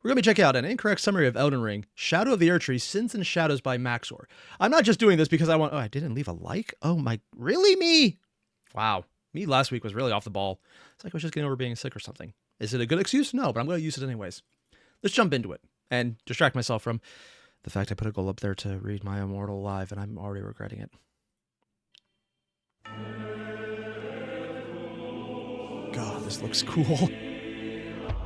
We're going to be checking out an incorrect summary of Elden Ring, Shadow of the Erdtree, Sins and Shadows by Max0r. I'm not just doing this because I want... Oh, I didn't leave a like? Oh my... Really, me? Wow. Me last week was really off the ball. It's like I was just getting over being sick or something. Is it a good excuse? No, but I'm going to use it anyways. Let's jump into it and distract myself from the fact I put a goal up there to read My Immortal live, and I'm already regretting it. God, this looks cool.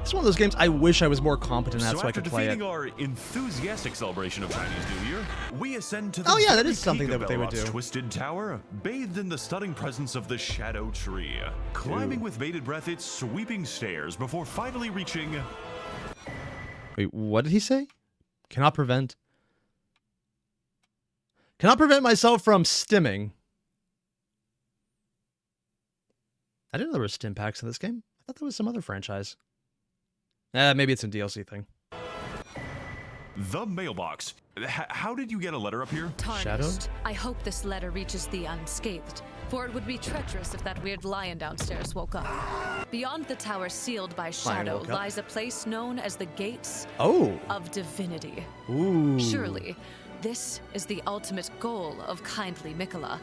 It's one of those games I wish I was more competent at so I could play it. After defeating our enthusiastic celebration of Chinese New Year, we ascend to the that is something that they would do. Twisted Tower, bathed in the stunning presence of the Shadow Tree, climbing with bated breath its sweeping stairs before finally reaching... Wait, what did he say? Cannot prevent myself from stimming. I didn't know there were stim packs in this game. I thought there was some other franchise. Maybe it's a DLC thing. The mailbox. How did you get a letter up here? Tarnished. Shadow? I hope this letter reaches thee unscathed, for it would be treacherous if that weird lion downstairs woke up. Beyond the tower sealed by Shadow lies a place known as the Gates of Divinity. Ooh. Surely, this is the ultimate goal of kindly Miquella,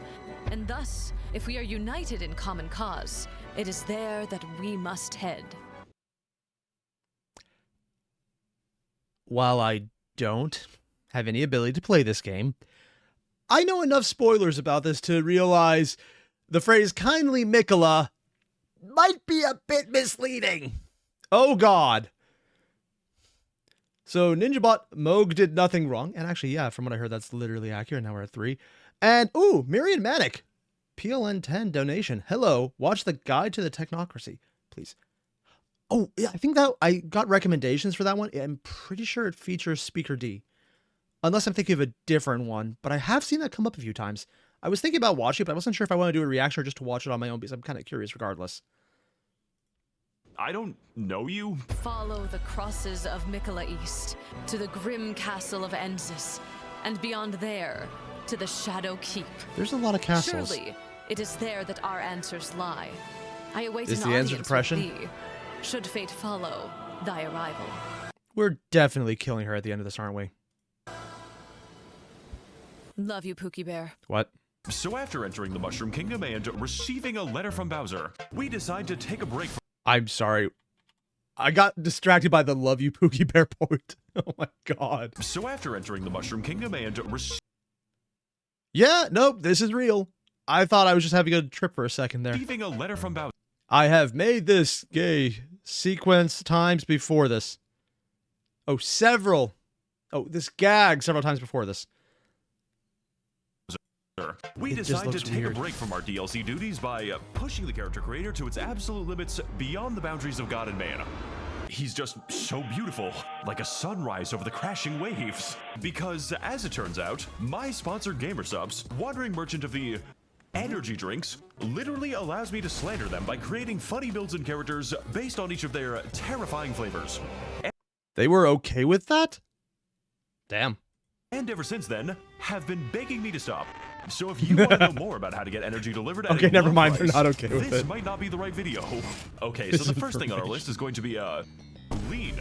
and thus, if we are united in common cause, it is there that we must head. While I don't have any ability to play this game, I know enough spoilers about this to realize the phrase kindly Miquella might be a bit misleading. Oh God. So NinjaBot Moog did nothing wrong. And actually, yeah, from what I heard, that's literally accurate. Now we're at 3. And, Miriam Manic, PLN 10 donation. Hello, watch the Guide to the Technocracy, please. Oh, yeah, I think that I got recommendations for that one. I'm pretty sure it features Speaker D. Unless I'm thinking of a different one. But I have seen that come up a few times. I was thinking about watching it, but I wasn't sure if I want to do a reaction or just to watch it on my own because I'm kind of curious regardless. I don't know you. Follow the crosses of Miquella East to the grim castle of Ensis, and beyond there to the Shadow Keep. There's a lot of castles. Surely, it is there that our answers lie. I await is an the audience answer depression? with thee, should fate follow thy arrival. We're definitely killing her at the end of this, aren't we? Love you, Pookie Bear. What? So after entering the Mushroom Kingdom and receiving a letter from Bowser, we decide to take a break from... I'm sorry. I got distracted by the love you Pookie Bear part. Oh my God. So after entering the Mushroom Kingdom and yeah, nope, this is real. I thought I was just having a trip for a second there. Receiving a letter from Bowser. I have made this gay sequence times before this. Oh, several. Oh, this gag several times before this. We decide to take a break from our DLC duties by pushing the character creator to its absolute limits beyond the boundaries of God and man. He's just so beautiful, like a sunrise over the crashing waves. Because, as it turns out, my sponsored GamerSubs, wandering merchant of the energy drinks, literally allows me to slander them by creating funny builds and characters based on each of their terrifying flavors. They were okay with that? Damn. And ever since then, have been begging me to stop. So if you want to know more about how to get energy delivered at okay, never mind, they're not okay with it. This might not be the right video. Okay, so the first thing on our list is going to be, lean,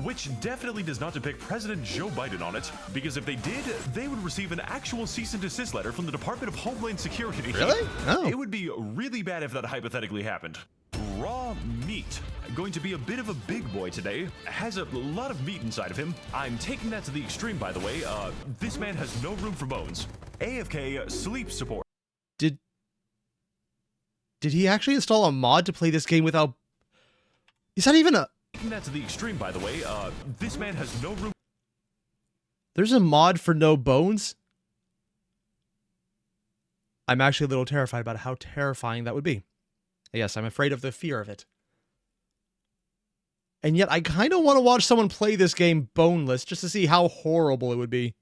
which definitely does not depict President Joe Biden on it, because if they did, they would receive an actual cease and desist letter from the Department of Homeland Security. Really? Oh. It would be really bad if that hypothetically happened. Raw meat. Going to be a bit of a big boy today. Has a lot of meat inside of him. I'm taking that to the extreme, by the way. This man has no room for bones. AFK sleep support. Did he actually install a mod to play this game without... Is that even a... Taking that to the extreme, by the way. This man has no room... There's a mod for no bones? I'm actually a little terrified about how terrifying that would be. Yes, I'm afraid of the fear of it. And yet I kind of want to watch someone play this game boneless just to see how horrible it would be.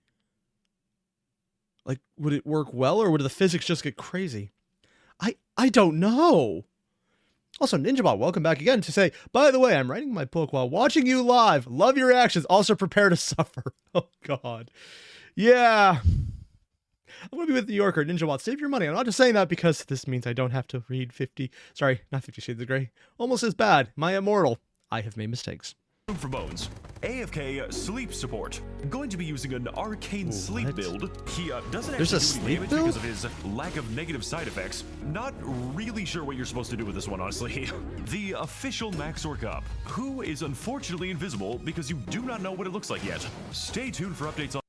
Like, would it work well or would the physics just get crazy? I don't know. Also, NinjaBot, welcome back again to say, by the way, I'm writing my book while watching you live. Love your reactions. Also prepare to suffer. Oh, God. Yeah. I'm going to be with New Yorker. NinjaBot, save your money. I'm not just saying that because this means I don't have to read 50... Sorry, not 50 Shades of Grey. Almost as bad. My Immortal. I have made mistakes. for bones. AFK sleep support. Going to be using an arcane sleep build. He doesn't There's actually a do any sleep damage build? because of his lack of negative side effects. Not really sure what you're supposed to do with this one, honestly. The official Max0r cup, who is unfortunately invisible because you do not know what it looks like yet. Stay tuned for updates on.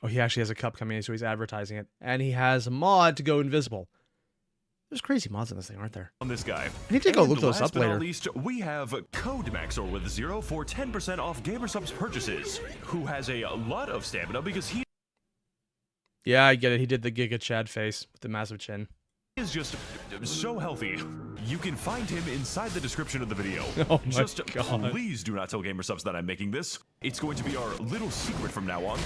Oh, he actually has a cup coming in, so he's advertising it. And he has a mod to go invisible. There's crazy mods on this thing, aren't there? On this guy. I need to go look those last up but later. not least, we have Code Maxor with 0 for 10% off GamerSup's purchases, who has a lot of stamina because he Yeah, I get it. He did the Giga Chad face with the massive chin. is just so healthy. You can find him inside the description of the video. Oh my just God. please do not tell GamerSup's that I'm making this. It's going to be our little secret from now on.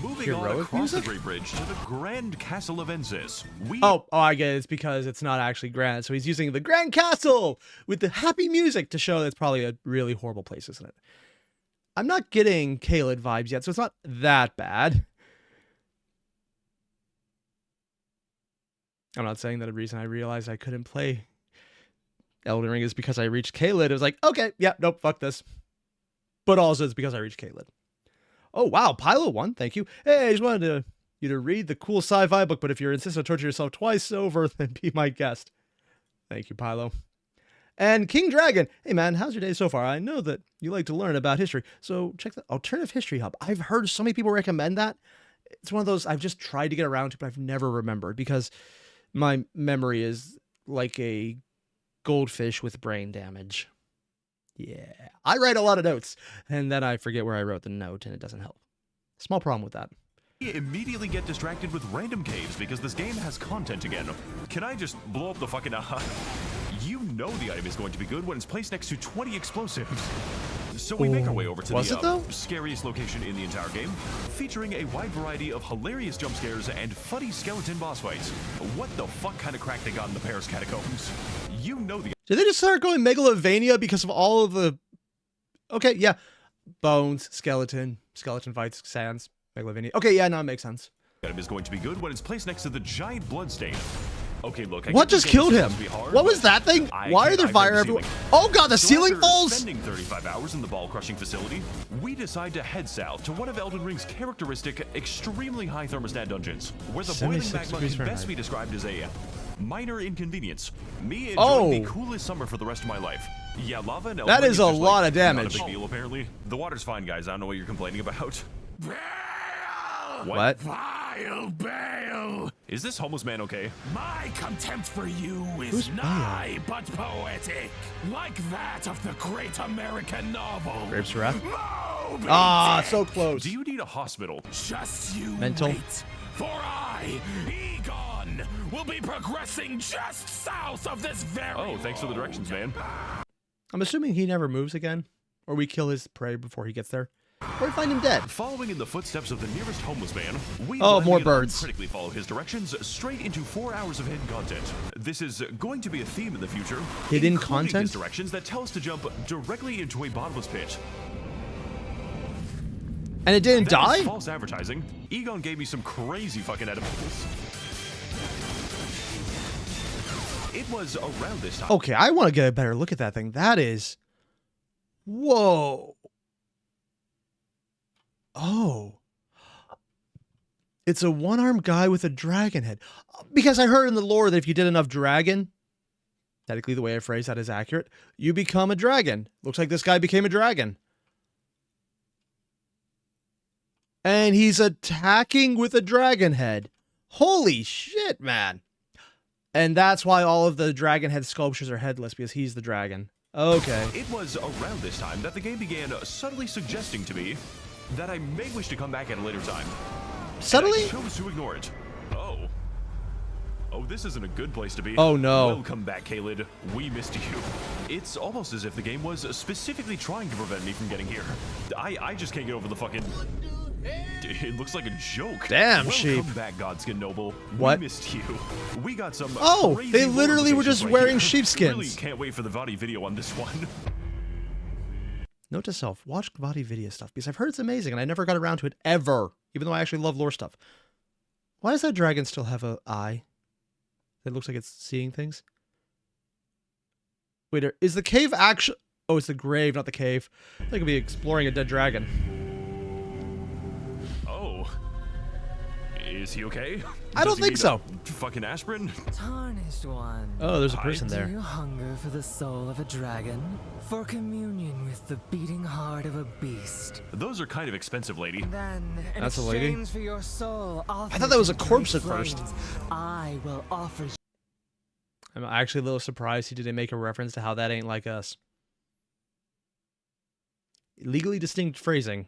Moving on Heroic across music? the Great Bridge to the Grand Castle of Ensis. Oh, I get it. It's because it's not actually grand. So he's using the Grand Castle with the happy music to show that's probably a really horrible place, isn't it? I'm not getting Caelid vibes yet, so it's not that bad. I'm not saying that the reason I realized I couldn't play Elden Ring is because I reached Caelid. It was like, okay, yeah, nope, fuck this. But also it's because I reached Caelid. Oh, wow, Pylo 1, thank you. Hey, I just wanted you to read the cool sci-fi book, but if you're insistent to torture yourself twice over, then be my guest. Thank you, Pylo. And King Dragon, hey man, how's your day so far? I know that you like to learn about history, so check the Alternative History Hub. I've heard so many people recommend that. It's one of those I've just tried to get around to, but I've never remembered because my memory is like a goldfish with brain damage. Yeah, I write a lot of notes, and then I forget where I wrote the note, and it doesn't help. Small problem with that. Immediately get distracted with random caves because this game has content again. Can I just blow up the fucking You know the item is going to be good when it's placed next to 20 explosives. So we make our way over to the scariest location in the entire game, featuring a wide variety of hilarious jump scares and funny skeleton boss fights. What the fuck kind of crack they got in the Paris catacombs? You know the... Did they just start going Megalovania because of all of the... Okay, yeah. Bones, skeleton fights, sands, Megalovania. Okay, yeah, no, it makes sense. Item is going to be good when it's placed next to the giant bloodstain. Okay, look. What just killed him? What was that thing? Why are there fire everywhere? Oh god, the ceiling falls! Spending 35 hours in the ball-crushing facility, we decide to head south to one of Elden Ring's characteristic, extremely high thermostat dungeons, where the boiling magma can best be described as a minor inconvenience. Me enjoying the coolest summer for the rest of my life. Yeah, lava and Elden That Ring is a just, lot like, of damage. Not a big deal, apparently. The water's fine, guys. I don't know what you're complaining about. What? Vile Bale! Is this homeless man okay? My contempt for you is nigh but poetic, like that of the great American novel. Grapes of Wrath? Moby Ah, Dick. so close. Do you need a hospital? Just you Mental. wait, for I, Egon, will be progressing just south of this very Oh, thanks for the directions, man. I'm assuming he never moves again, or we kill his prey before he gets there, or we find him dead. Following in the footsteps of the nearest homeless man, we more birds. critically follow his directions straight into 4 hours of hidden content. This is going to be a theme in the future. Hidden including content? His directions that tell us to jump directly into a bottomless pit. And it didn't That is die? false advertising. Egon gave me some crazy fucking edibles. It was around this time. Okay, I want to get a better look at that thing. That is... Whoa. Oh. It's a one-armed guy with a dragon head. Because I heard in the lore that if you did enough dragon, technically the way I phrase that is accurate, you become a dragon. Looks like this guy became a dragon. And he's attacking with a dragon head. Holy shit, man. And that's why all of the dragon head sculptures are headless, because he's the dragon. Okay. It was around this time that the game began subtly suggesting to me that I may wish to come back at a later time. Subtly? And I chose to ignore it. Oh, this isn't a good place to be. Oh, no. Welcome back, Caelid. We missed you. It's almost as if the game was specifically trying to prevent me from getting here. I just can't get over the fucking... It looks like a joke. Damn, Welcome sheep. back, Godskin Noble. What? We missed you. We got some Oh, crazy they literally were just right wearing here. sheepskins. Really can't wait for the VOD video on this one. Note to self, watch Vadi video stuff, because I've heard it's amazing, and I never got around to it ever, even though I actually love lore stuff. Why does that dragon still have an eye that looks like it's seeing things? Wait, is the cave actually... Oh, it's the grave, not the cave. They could be exploring a dead dragon. Oh. Is he okay? I don't think so. Fucking aspirin? Tarnished one. Oh, there's a person Do there. you hunger for the soul of a dragon? For communion with the beating heart of a beast? Those are kind of expensive, lady. Then, in That's a lady? exchange for your soul, I thought that was a corpse at first. I will offer you. I'm actually a little surprised he didn't make a reference to how that ain't like us. Legally distinct phrasing.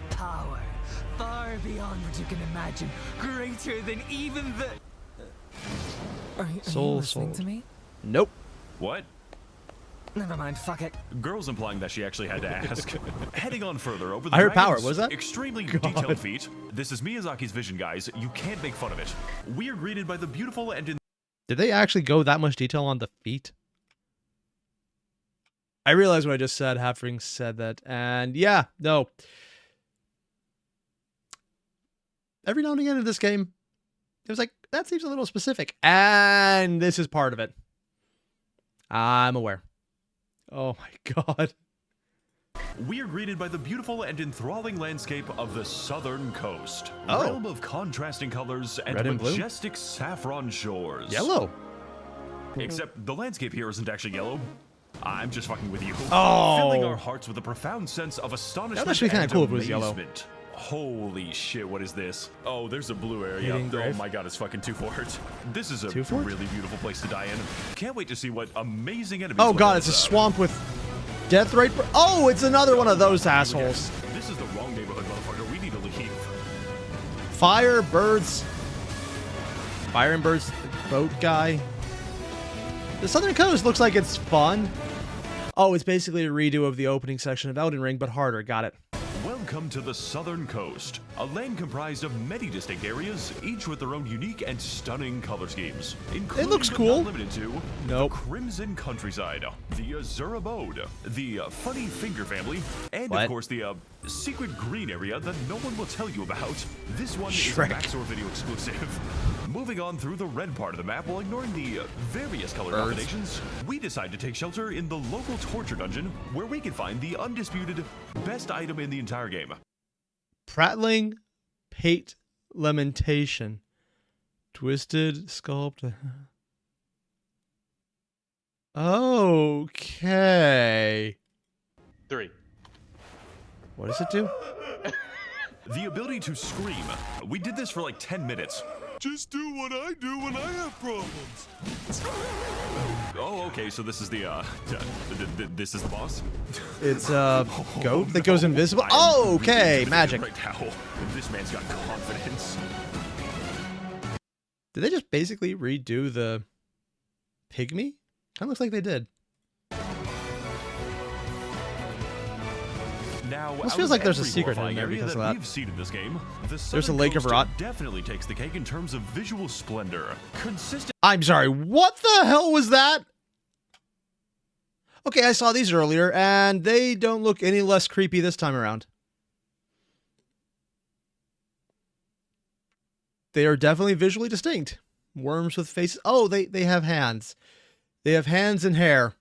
Power far beyond what you can imagine, greater than even the. Are you listening to me? Nope. What? Never mind. Fuck it. Girls implying that she actually had to ask. Heading on further over the I heard power. dragon's What was that? extremely God. detailed feat. This is Miyazaki's vision, guys. You can't make fun of it. We are greeted by the beautiful and Did they actually go that much detail on the feet? I realized what I just said, having said that. And yeah, no. Every now and again in this game, it was like, that seems a little specific. And this is part of it. I'm aware. Oh my god. We are greeted by the beautiful and enthralling landscape of the southern coast. Oh. Realm of contrasting colors and Red and blue? majestic saffron shores. Yellow. Except the landscape here isn't actually yellow. I'm just fucking with you. Oh. Filling our hearts with a profound sense of astonishment That would actually be kinda and cool if it was yellow. amazement. Holy shit, what is this? Oh, there's a blue area. Hidden Oh grave. my god, it's fucking Two Fort. This is a Two Fort? really beautiful place to die in. Can't wait to see what amazing enemies. Oh live god, in it's a this, swamp with death rate. Oh, it's another one of those assholes. This is the wrong neighborhood, motherfucker. We need to leave. Fire, birds. Fire and birds, boat guy. The Southern Coast looks like it's fun. Oh, it's basically a redo of the opening section of Elden Ring, but harder. Got it. Welcome to the Southern Coast, a land comprised of many distinct areas, each with their own unique and stunning color schemes. Including, looks but cool. not limited to Nope. the Crimson Countryside, the Azur Abode, the Funny Finger Family, and What? of course the secret green area that no one will tell you about. This one Shrek. is a maxor video exclusive. Moving on through the red part of the map while ignoring the various color Birds. combinations, we decide to take shelter in the local torture dungeon where we can find the undisputed best item in the entire game. Prattling Pate Lamentation. Twisted Sculpt. Okay. 3. What does it do? The ability to scream. We did this for like 10 minutes. Just do what I do when I have problems. Oh, okay, so this is the, this is the boss? It's a goat that goes invisible. Oh, okay, magic. Right now. This man's got confidence. Did they just basically redo the pygmy? Kind of looks like they did. Now, Almost out feels of like there's a every secret horrifying in there area because of that that. we've seen in this game, the There's a Southern lake of Coast rot. definitely takes the cake in terms of visual splendor. Consistent. I'm sorry, what the hell was that? Okay, I saw these earlier, and they don't look any less creepy this time around. They are definitely visually distinct. Worms with faces. Oh, they have hands. They have hands and hair.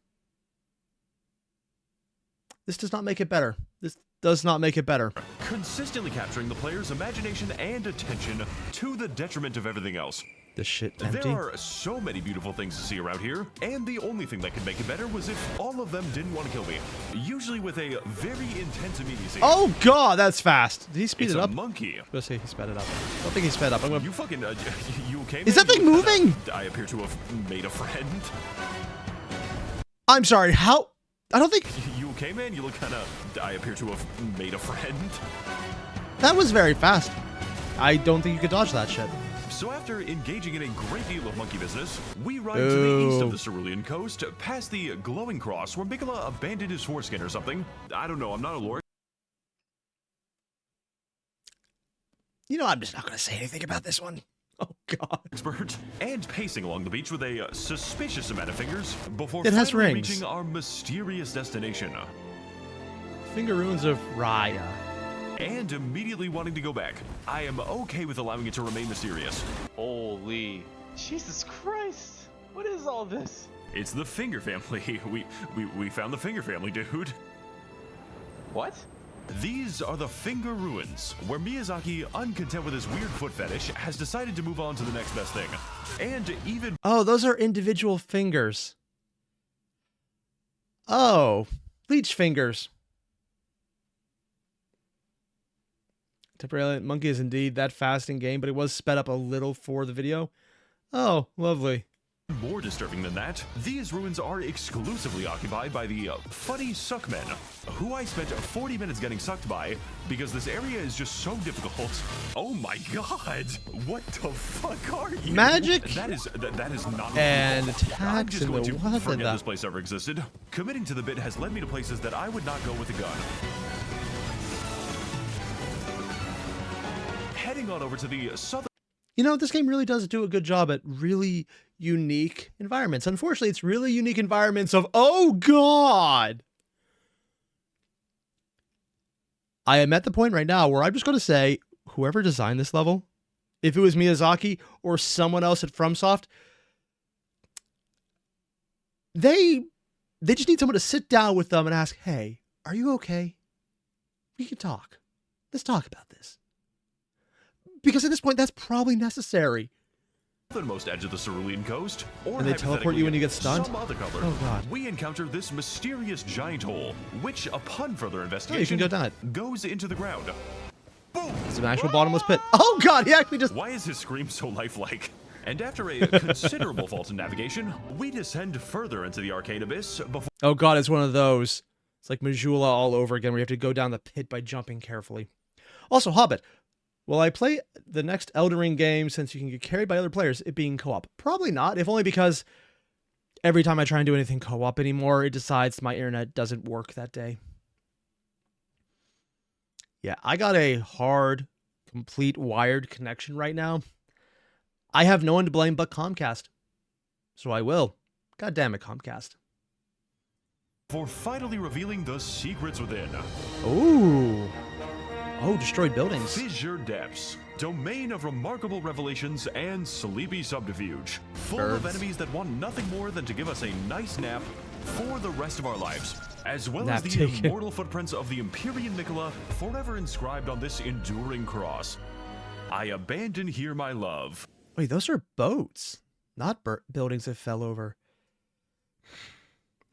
This does not make it better. This does not make it better. Consistently capturing the player's imagination and attention to the detriment of everything else. This shit empty. There are so many beautiful things to see around here, and the only thing that could make it better was if all of them didn't want to kill me. Usually with a very intense immediacy. Oh god, that's fast. Did he speed It's it a up? monkey. Let's say he sped it up. I don't think he sped up. I'm gonna... You fucking, you okay? Is man? that thing You look moving? I appear to have made a friend. I'm sorry, how? I don't think... You okay, man? You look kind of, I appear to have made a friend. That was very fast. I don't think you could dodge that shit. So after engaging in a great deal of monkey business, we ride to the east Ooh. of the Cerulean coast, past the glowing cross where Miquella abandoned his foreskin or something. I don't know, I'm not a lord. You know, I'm just not going to say anything about this one. Oh, God. Expert, and pacing along the beach with a suspicious amount of fingers before It has finally rings. reaching our mysterious destination. Finger runes of Raya. And immediately wanting to go back. I am okay with allowing it to remain mysterious. Holy. Jesus Christ. What is all this? It's the Finger family. We found the Finger family, dude. What? These are the Finger Ruins, where Miyazaki, uncontent with his weird foot fetish, has decided to move on to the next best thing. And even... Oh, those are individual fingers. Oh, leech fingers. Temporarily, Monkey is indeed that fast in game, but it was sped up a little for the video. Oh, lovely. More disturbing than that, these ruins are exclusively occupied by the funny suckmen, who I spent 40 minutes getting sucked by because this area is just so difficult. Oh my god! What the fuck are you? Magic? That is not and attacks. I'm just going to what forget this place ever existed. Committing to the bit has led me to places that I would not go with a gun. Heading on over to the southern... You know, this game really does do a good job at really unique environments. Unfortunately, it's really unique environments of, oh god! I am at the point right now where I'm just going to say, whoever designed this level, if it was Miyazaki or someone else at FromSoft, they just need someone to sit down with them and ask, hey, are you okay? We can talk. Let's talk about this. Because at this point, that's probably necessary. Southernmost edge of the Cerulean coast, or and they teleport you when you get stunned? Some other color, oh god. We encounter this mysterious giant hole, which, upon further investigation, you can go down it. Goes into the ground. Boom! It's an actual bottomless pit. Oh god, he actually just... Why is his scream so lifelike? And after a considerable fault in navigation, we descend further into the arcane abyss before... Oh god, it's one of those. It's like Majula all over again, where you have to go down the pit by jumping carefully. Also, Hobbit. Will I play the next Elden Ring game since you can get carried by other players, it being co-op? Probably not, if only because every time I try and do anything co-op anymore, it decides my internet doesn't work that day. Yeah, I got a hard, complete wired connection right now. I have no one to blame but Comcast. So I will. God damn it, Comcast. For finally revealing the secrets within. Ooh. Oh, destroyed buildings. Fissure Depths. Domain of remarkable revelations and sleepy subterfuge. Full of enemies that want nothing more than to give us a nice nap for the rest of our lives. As well as the immortal footprints of the Empyrean Miquella forever inscribed on this enduring cross. I abandon here my love. Wait, those are boats, not buildings that fell over.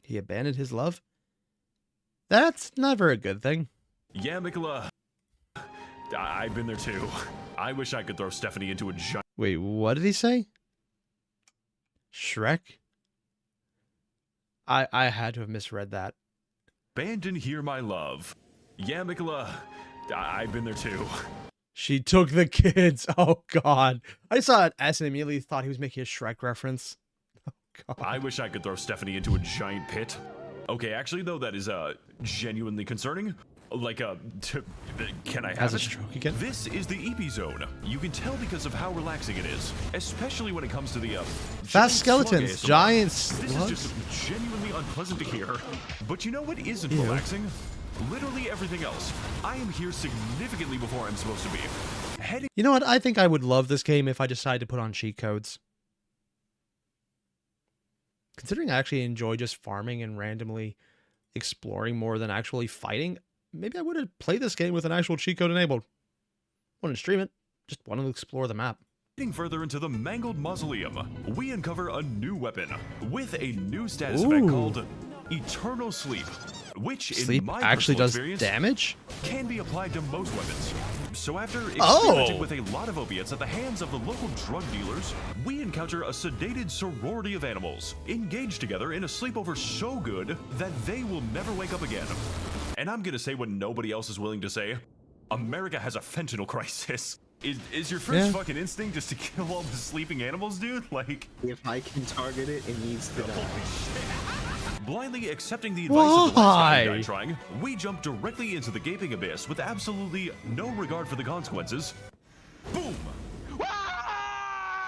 He abandoned his love? That's never a good thing. Yeah, Miquella. I've been there too. I wish I could throw Stephanie into a giant... Wait, what did he say? Shrek? I had to have misread that. Abandon here my love. Yeah, Miquella. I've been there too. She took the kids. Oh, God. I saw an S and immediately thought he was making a Shrek reference. Oh, God. I wish I could throw Stephanie into a giant pit. Okay, actually, though, that is genuinely concerning. Like, can I have a stroke again? This is the EP zone. You can tell because of how relaxing it is, especially when it comes to the fast skeletons, giant slugs. This is just genuinely unpleasant to hear. But you know what isn't relaxing? Literally everything else. I am here significantly before I'm supposed to be. You know what? I think I would love this game if I decided to put on cheat codes. Considering I actually enjoy just farming and randomly exploring more than actually fighting, maybe I would have played this game with an actual cheat code enabled. Wouldn't stream it, just want to explore the map. Heading further into the Mangled Mausoleum, we uncover a new weapon with a new status effect called Eternal Sleep, which Sleep in my actually does experience, damage? Can be applied to most weapons. So after experimenting with a lot of opiates at the hands of the local drug dealers, we encounter a sedated sorority of animals, engaged together in a sleepover so good that they will never wake up again. And I'm gonna say what nobody else is willing to say. America has a fentanyl crisis. Is your first fucking instinct just to kill all the sleeping animals, dude? Like, if I can target it, it needs to die. Blindly accepting the advice of the last guy trying, we jump directly into the gaping abyss with absolutely no regard for the consequences. Boom!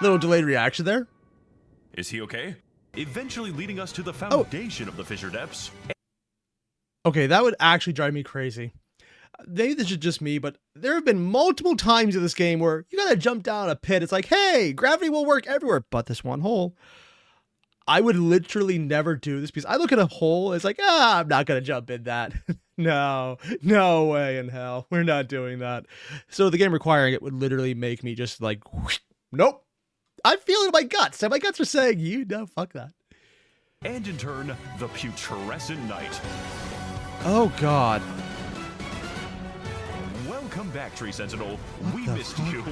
Little delayed reaction there. Is he okay? Eventually leading us to the foundation of the Fissure Depths. Okay, that would actually drive me crazy. Maybe this is just me, but there have been multiple times in this game where you gotta jump down a pit. It's like, hey, gravity will work everywhere but this one hole. I would literally never do this because I look at a hole. It's like, I'm not going to jump in that. No way in hell. We're not doing that. So the game requiring it would literally make me just like, whoosh, nope. I feel it in my guts. And my guts are saying, no, fuck that. And in turn, the Putrescent Knight. Oh, God. Welcome back, Tree Sentinel. We missed you.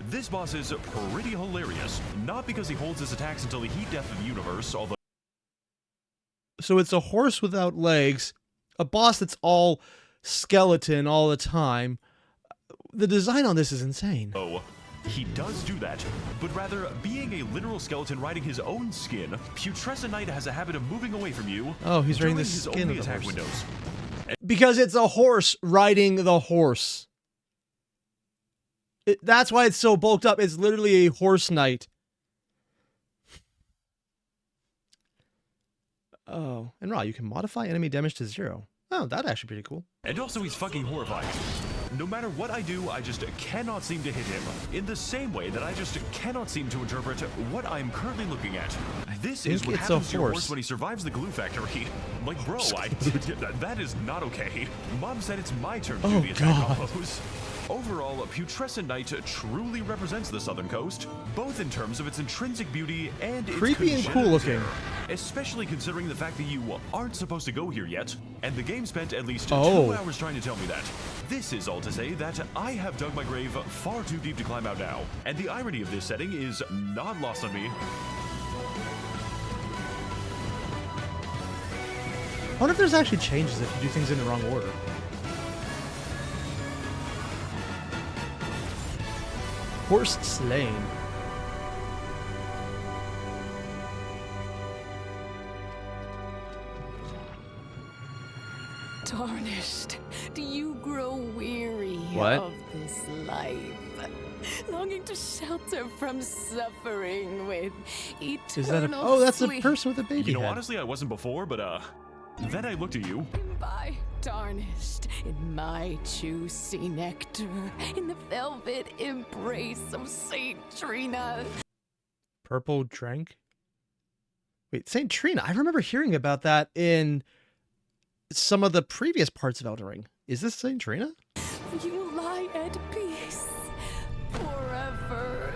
This boss is pretty hilarious. Not because he holds his attacks until the heat death of the universe, although... So it's a horse without legs, a boss that's all skeleton all the time. The design on this is insane. Oh, he does do that, but rather, being a literal skeleton riding his own skin, Putrescent Knight has a habit of moving away from you. Oh, he's riding the his skin only of the attack horse. windows. Because it's a horse riding the horse. That's why it's so bulked up. It's literally a horse knight. Oh, and Raw, you can modify enemy damage to 0. Oh, that's actually pretty cool. And also, he's fucking horrifying. No matter what I do, I just cannot seem to hit him. In the same way that I just cannot seem to interpret what I'm currently looking at. This is what happens to your horse when he survives the glue factory. Like, bro, that is not okay. Mom said it's my turn to do the attack combos. Overall, Putrescent Knight truly represents the Southern Coast, both in terms of its intrinsic beauty and its creepy and cool looking. Especially considering the fact that you aren't supposed to go here yet, and the game spent at least 2 hours trying to tell me that. This is all to say that I have dug my grave far too deep to climb out now, and the irony of this setting is not lost on me. I wonder if there's actually changes if you do things in the wrong order. Horse slain. Tarnished, do you grow weary of this life? Longing to shelter from suffering with eternal Is that a... Oh, that's a sleep. person with a baby You know, head. honestly, I wasn't before, but, then I looked at you. By tarnished in my juicy nectar, in the velvet embrace of Saint Trina. Purple drank? Wait, Saint Trina. I remember hearing about that in some of the previous parts of Elden Ring. Is this Saint Trina? You lie at peace forever.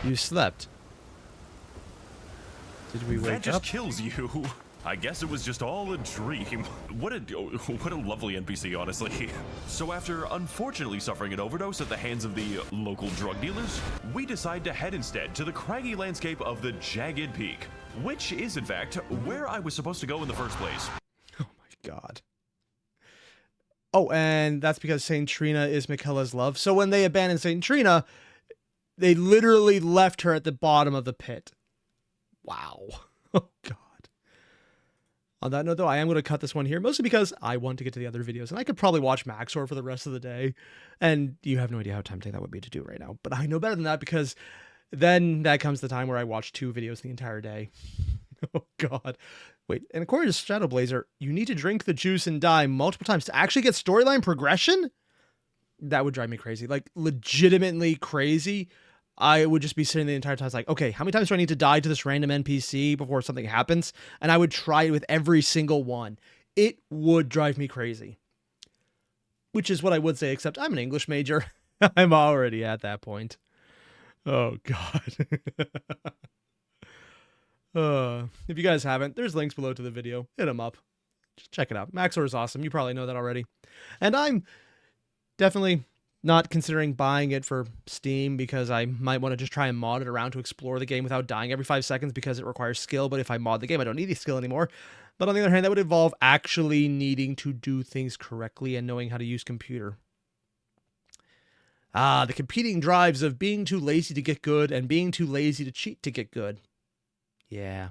You slept. Did we wake That just up? kills you. I guess it was just all a dream. What a lovely NPC, honestly. So after unfortunately suffering an overdose at the hands of the local drug dealers, we decide to head instead to the craggy landscape of the Jagged Peak, which is in fact where I was supposed to go in the first place. Oh my god. Oh, and that's because Saint Trina is Miquella's love. So when they abandoned Saint Trina, they literally left her at the bottom of the pit. Wow. Oh god. On that note, though, I am going to cut this one here, mostly because I want to get to the other videos, and I could probably watch Max0r for the rest of the day, and you have no idea how tempting that would be to do right now. But I know better than that, because then that comes the time where I watch 2 videos the entire day. Oh, God. Wait, and according to Shadowblazer, you need to drink the juice and die multiple times to actually get storyline progression? That would drive me crazy. Like, legitimately crazy. I would just be sitting the entire time like, okay, how many times do I need to die to this random NPC before something happens? And I would try it with every single one. It would drive me crazy. Which is what I would say, except I'm an English major. I'm already at that point. Oh, God. If you guys haven't, there's links below to the video. Hit them up. Just check it out. Max0r is awesome. You probably know that already. And I'm definitely not considering buying it for Steam because I might want to just try and mod it around to explore the game without dying every 5 seconds because it requires skill. But if I mod the game, I don't need the skill anymore. But on the other hand, that would involve actually needing to do things correctly and knowing how to use computer. Ah, the competing drives of being too lazy to get good and being too lazy to cheat to get good. Yeah.